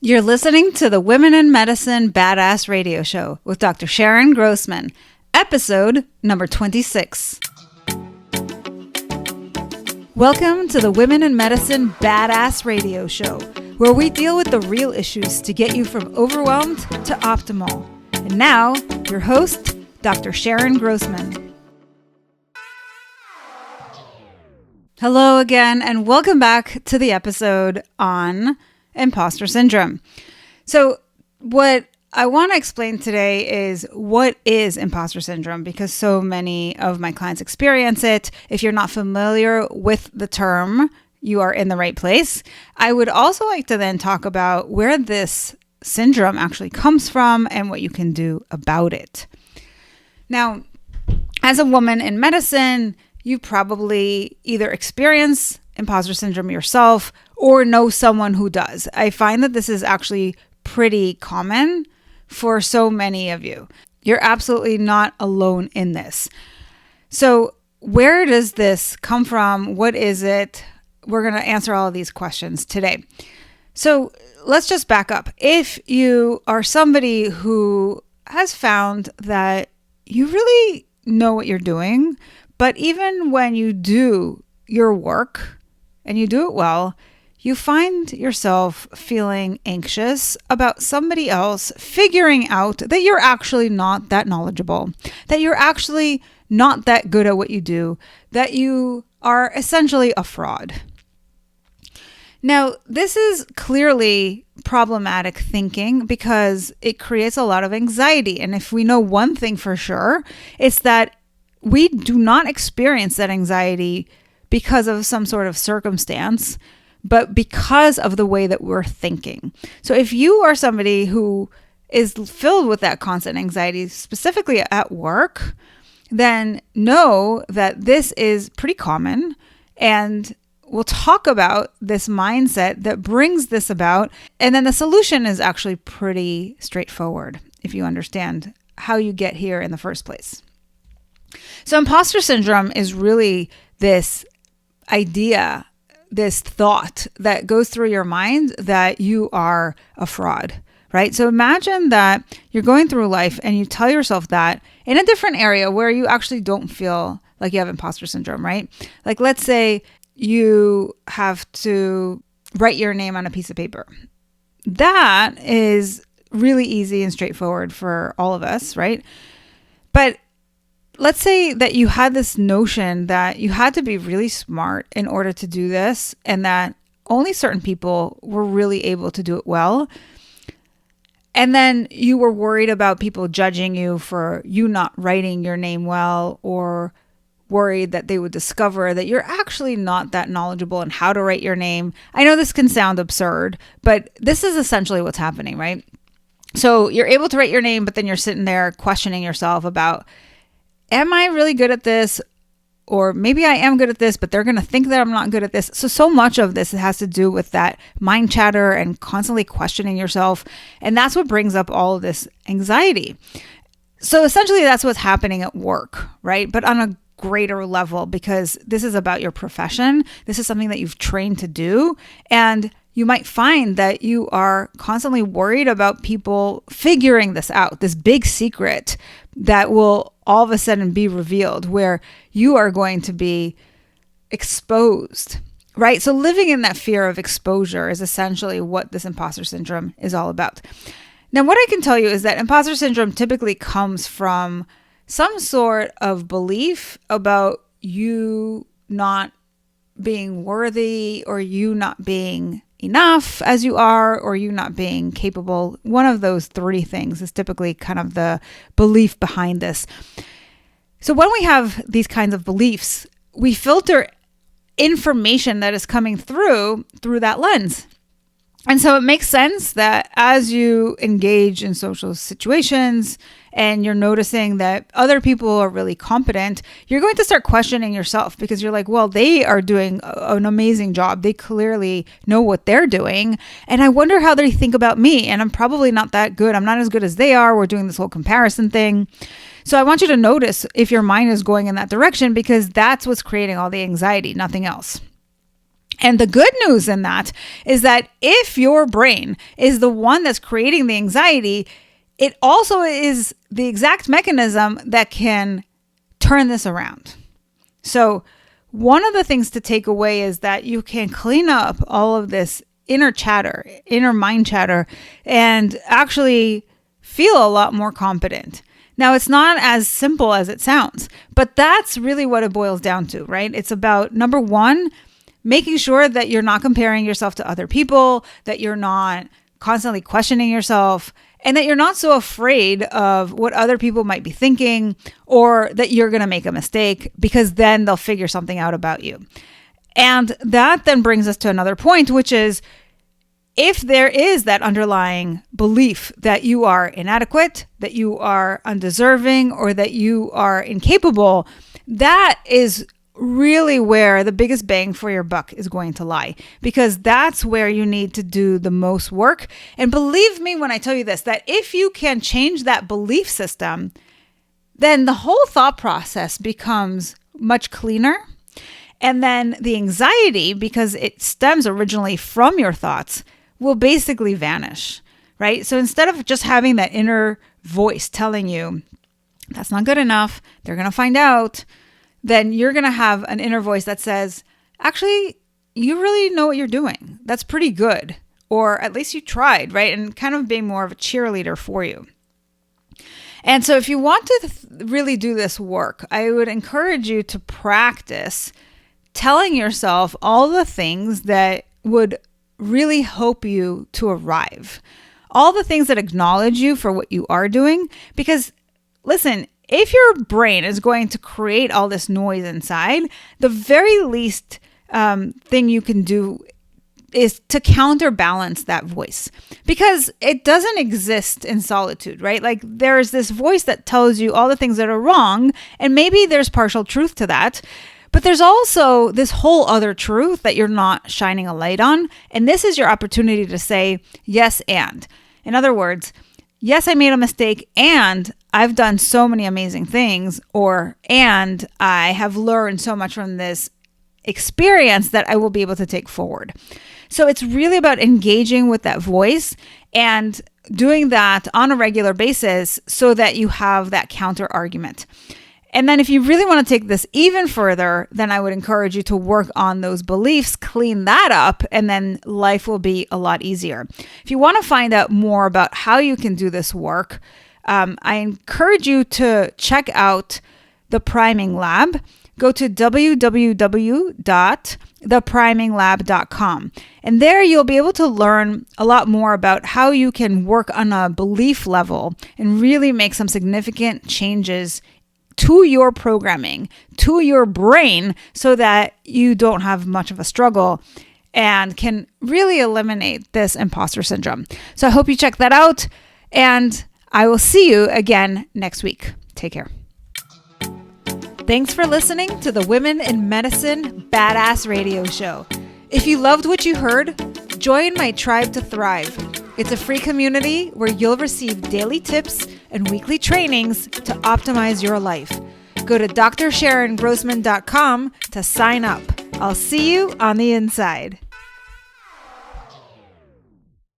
You're listening to the Women in Medicine Badass Radio Show with Dr. Sharon Grossman, episode number 26. Welcome to the Women in Medicine Badass Radio Show, where we deal with the real issues to get you from overwhelmed to optimal. And now, your host, Dr. Sharon Grossman. Hello again, and welcome back to the episode on Imposter syndrome. So what I want to explain today is what is imposter syndrome, because so many of my clients experience it. If you're not familiar with the term, you are in the right place. I would also like to then talk about where this syndrome actually comes from and what you can do about it. Now, as a woman in medicine, you probably either experience imposter syndrome yourself or know someone who does. I find that this is actually pretty common for so many of you. You're absolutely not alone in this. So where does this come from? What is it? We're going to answer all of these questions today. So let's just back up. If you are somebody who has found that you really know what you're doing, but even when you do your work and you do it well, you find yourself feeling anxious about somebody else figuring out that you're actually not that knowledgeable, that you're actually not that good at what you do, that you are essentially a fraud. Now, this is clearly problematic thinking because it creates a lot of anxiety. And if we know one thing for sure, it's that we do not experience that anxiety because of some sort of circumstance, but because of the way that we're thinking. So if you are somebody who is filled with that constant anxiety, specifically at work, then know that this is pretty common, and we'll talk about this mindset that brings this about. And then the solution is actually pretty straightforward if you understand how you get here in the first place. So imposter syndrome is really this idea, this thought that goes through your mind that you are a fraud, right? So imagine that you're going through life and you tell yourself that in a different area where you actually don't feel like you have imposter syndrome, right? Like let's say you have to write your name on a piece of paper. That is really easy and straightforward for all of us, right? But let's say that you had this notion that you had to be really smart in order to do this, and that only certain people were really able to do it well. And then you were worried about people judging you for you not writing your name well, or worried that they would discover that you're actually not that knowledgeable in how to write your name. I know this can sound absurd, but this is essentially what's happening, right? So you're able to write your name, but then you're sitting there questioning yourself about, am I really good at this? Or maybe I am good at this, but they're going to think that I'm not good at this. So much of this has to do with that mind chatter and constantly questioning yourself. And that's what brings up all of this anxiety. So essentially that's what's happening at work, right? But on a greater level, because this is about your profession. This is something that you've trained to do. And you might find that you are constantly worried about people figuring this out, this big secret that will all of a sudden be revealed, where you are going to be exposed, right? So living in that fear of exposure is essentially what this imposter syndrome is all about. Now, what I can tell you is that imposter syndrome typically comes from some sort of belief about you not being worthy, or you not being enough as you are, or you not being capable. One of those three things is typically kind of the belief behind this. So when we have these kinds of beliefs, we filter information that is coming through that lens. And so it makes sense that as you engage in social situations and you're noticing that other people are really competent, you're going to start questioning yourself, because you're like, well, they are doing an amazing job. They clearly know what they're doing. And I wonder how they think about me. And I'm probably not that good. I'm not as good as they are. We're doing this whole comparison thing. So I want you to notice if your mind is going in that direction, because that's what's creating all the anxiety, nothing else. And the good news in that is that if your brain is the one that's creating the anxiety, it also is the exact mechanism that can turn this around. So one of the things to take away is that you can clean up all of this inner chatter, inner mind chatter, and actually feel a lot more competent. Now, it's not as simple as it sounds, but that's really what it boils down to, right? It's about, number one, making sure that you're not comparing yourself to other people, that you're not constantly questioning yourself, and that you're not so afraid of what other people might be thinking or that you're going to make a mistake, because then they'll figure something out about you. And that then brings us to another point, which is if there is that underlying belief that you are inadequate, that you are undeserving, or that you are incapable, that is really where the biggest bang for your buck is going to lie, because that's where you need to do the most work. And believe me when I tell you this, that if you can change that belief system, then the whole thought process becomes much cleaner. And then the anxiety, because it stems originally from your thoughts, will basically vanish, right? So instead of just having that inner voice telling you, that's not good enough, they're going to find out, then you're going to have an inner voice that says, actually, you really know what you're doing. That's pretty good. Or at least you tried, right? And kind of being more of a cheerleader for you. And so if you want to really do this work, I would encourage you to practice telling yourself all the things that would really help you to arrive. All the things that acknowledge you for what you are doing. Because listen, if your brain is going to create all this noise inside, the very least thing you can do is to counterbalance that voice, because it doesn't exist in solitude, right? Like there's this voice that tells you all the things that are wrong, and maybe there's partial truth to that, but there's also this whole other truth that you're not shining a light on. And this is your opportunity to say yes and. In other words, yes, I made a mistake and I've done so many amazing things, and I have learned so much from this experience that I will be able to take forward. So it's really about engaging with that voice and doing that on a regular basis so that you have that counter argument. And then if you really want to take this even further, then I would encourage you to work on those beliefs, clean that up, and then life will be a lot easier. If you want to find out more about how you can do this work, I encourage you to check out the Priming Lab. Go to www.thepriminglab.com. And there you'll be able to learn a lot more about how you can work on a belief level and really make some significant changes to your programming, to your brain, so that you don't have much of a struggle and can really eliminate this imposter syndrome. So I hope you check that out, and I will see you again next week. Take care. Thanks for listening to the Women in Medicine Badass Radio Show. If you loved what you heard, join my Tribe to Thrive. It's a free community where you'll receive daily tips and weekly trainings to optimize your life. Go to drsharongrossman.com to sign up. I'll see you on the inside.